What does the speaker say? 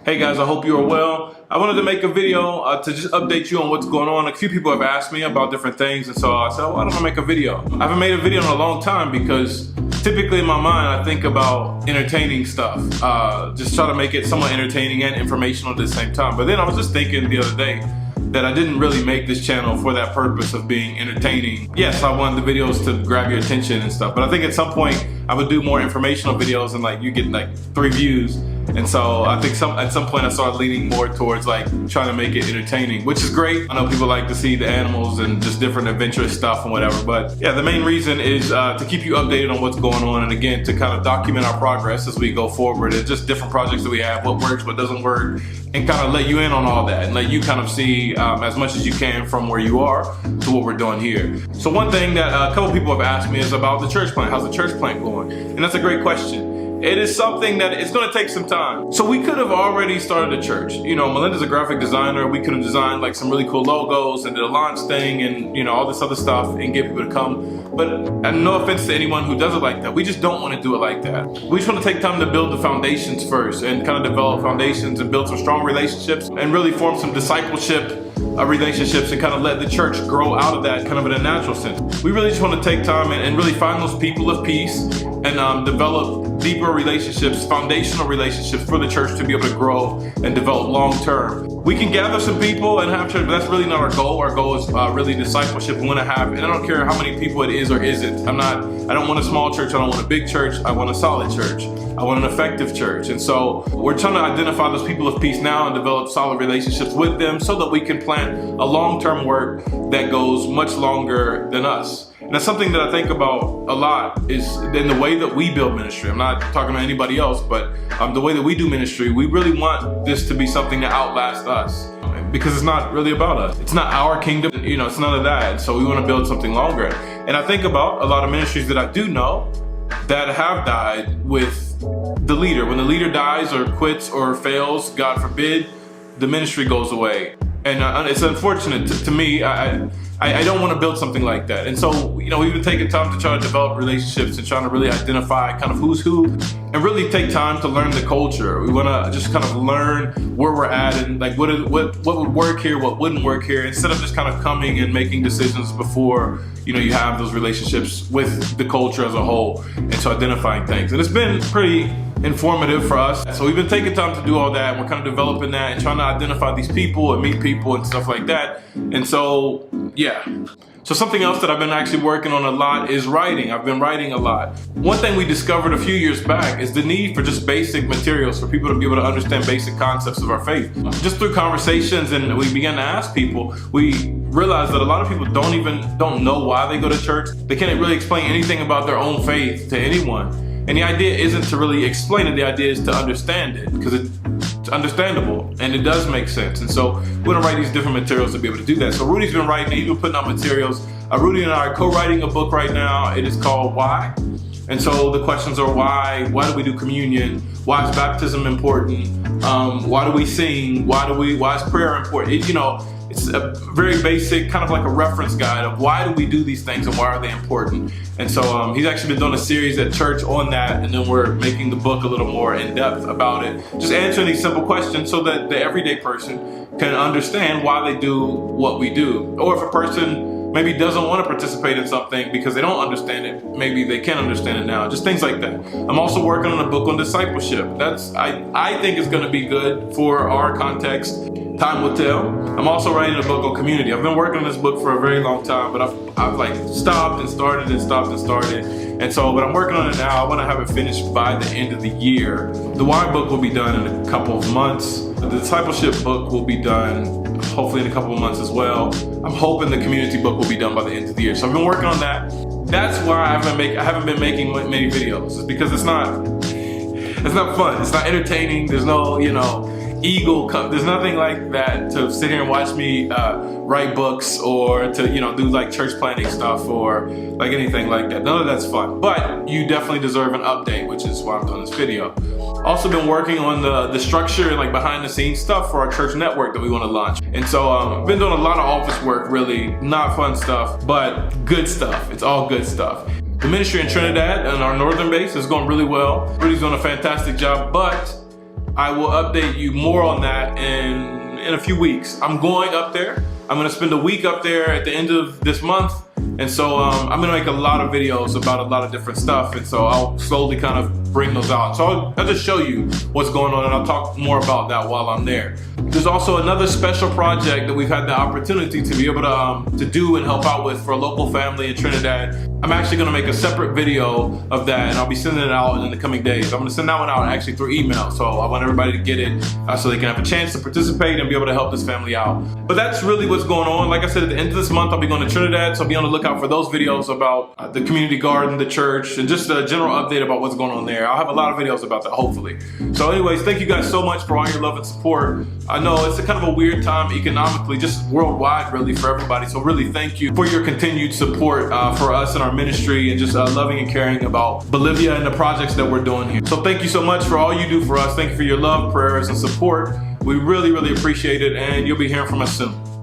Hey guys, I hope you are well. I wanted to make a video to just update you on what's going on. A few people have asked me about different things, and so I said, why don't I make a video? I haven't made a video in a long time because typically in my mind I think about entertaining stuff. Just try to make it somewhat entertaining and informational at the same time. But then I was just thinking the other day that I didn't really make this channel for that purpose of being entertaining. Yes, I wanted the videos to grab your attention and stuff, but I think at some point I would do more informational videos and like you get like 3 views. And so I think at some point I started leaning more towards like trying to make it entertaining, which is great. I know people like to see the animals and just different adventurous stuff and whatever, but yeah, the main reason is to keep you updated on what's going on, and again, to kind of document our progress as we go forward. It's just different projects that we have, what works, what doesn't work, and kind of let you in on all that and let you kind of see as much as you can from where you are to what we're doing here. So one thing that a couple people have asked me is about the church plant. How's the church plant going? And that's a great question. It is something that it's going to take some time. So we could have already started a church. You know, Melinda's a graphic designer. We could have designed like some really cool logos and did a launch thing and, you know, all this other stuff and get people to come. But and no offense to anyone who does it like that. We just don't want to do it like that. We just want to take time to build the foundations first and kind of develop foundations and build some strong relationships and really form some discipleship relationships and kind of let the church grow out of that kind of in a natural sense. We really just want to take time and really find those people of peace and develop deeper relationships, foundational relationships for the church to be able to grow and develop long term. We can gather some people and have church, but that's really not our goal. Our goal is really discipleship. We want to have, and I don't care how many people it is or isn't. I don't want a small church. I don't want a big church. I want a solid church. I want an effective church. And so we're trying to identify those people of peace now and develop solid relationships with them so that we can plan a long-term work that goes much longer than us. And that's something that I think about a lot is in the way that we build ministry. I'm not talking about anybody else, but the way that we do ministry, we really want this to be something that outlasts us because it's not really about us. It's not our kingdom, you know, it's none of that. So we want to build something longer. And I think about a lot of ministries that I do know that have died with the leader. When the leader dies or quits or fails, God forbid, the ministry goes away. And it's unfortunate to me. I don't want to build something like that. And so, you know, we've been taking time to try to develop relationships and trying to really identify kind of who's who and really take time to learn the culture. We want to just kind of learn where we're at and like what would work here, what wouldn't work here, instead of just kind of coming and making decisions before, you know, you have those relationships with the culture as a whole, and so identifying things. And it's been pretty informative for us. So we've been taking time to do all that, and we're kind of developing that and trying to identify these people and meet people and stuff like that. And so, yeah. So something else that I've been actually working on a lot is writing. I've been writing a lot. One thing we discovered a few years back is the need for just basic materials for people to be able to understand basic concepts of our faith. Just through conversations and we began to ask people, we realized that a lot of people don't know why they go to church. They can't really explain anything about their own faith to anyone. And the idea isn't to really explain it, the idea is to understand it, because it's understandable and it does make sense. And so we're gonna write these different materials to be able to do that. So Rudy's been writing, he's been putting out materials. Rudy and I are co-writing a book right now. It is called Why? And so the questions are why do we do communion? Why is baptism important? Why do we sing? Why is prayer important? It's a very basic, kind of like a reference guide of why do we do these things and why are they important. And so he's actually been doing a series at church on that, and then we're making the book a little more in depth about it. Just answering these simple questions so that the everyday person can understand why they do what we do. Or if a person maybe doesn't want to participate in something because they don't understand it, maybe they can understand it now. Just things like that. I'm also working on a book on discipleship. I think is going to be good for our context. Time will tell. I'm also writing a book on community. I've been working on this book for a very long time, but I've like stopped and started and stopped and started. And so, but I'm working on it now. I want to have it finished by the end of the year. The Why book will be done in a couple of months. The discipleship book will be done hopefully in a couple of months as well. I'm hoping the community book will be done by the end of the year. So I've been working on that. That's why I haven't been making many videos. It's because it's not fun. It's not entertaining. There's no, there's nothing like that to sit here and watch me write books or to do like church planning stuff or like anything like that. None of that's fun, but you definitely deserve an update, which is why I'm doing this video. Also been working on the structure and like behind the scenes stuff for our church network that we want to launch. And so I've been doing a lot of office work, really not fun stuff, but good stuff. It's all good stuff. The ministry in Trinidad and our northern base is going really well. Rudy's doing a fantastic job, but I will update you more on that in a few weeks. I'm going up there. I'm gonna spend a week up there at the end of this month. And so I'm gonna make a lot of videos about a lot of different stuff. And so I'll slowly kind of bring those out. So I'll just show you what's going on, and I'll talk more about that while I'm there. There's also another special project that we've had the opportunity to be able to do and help out with for a local family in Trinidad. I'm actually gonna make a separate video of that, and I'll be sending it out in the coming days. I'm gonna send that one out actually through email. So I want everybody to get it so they can have a chance to participate and be able to help this family out. But that's really what's going on. Like I said, at the end of this month, I'll be going to Trinidad. So be on the lookout for those videos about the community garden, the church, and just a general update about what's going on there. I'll have a lot of videos about that, hopefully. So anyways, thank you guys so much for all your love and support. I know it's a kind of a weird time economically, just worldwide really for everybody. So really thank you for your continued support for us and our ministry, and just loving and caring about Bolivia and the projects that we're doing here. So thank you so much for all you do for us. Thank you for your love, prayers, and support. We really, really appreciate it, and you'll be hearing from us soon.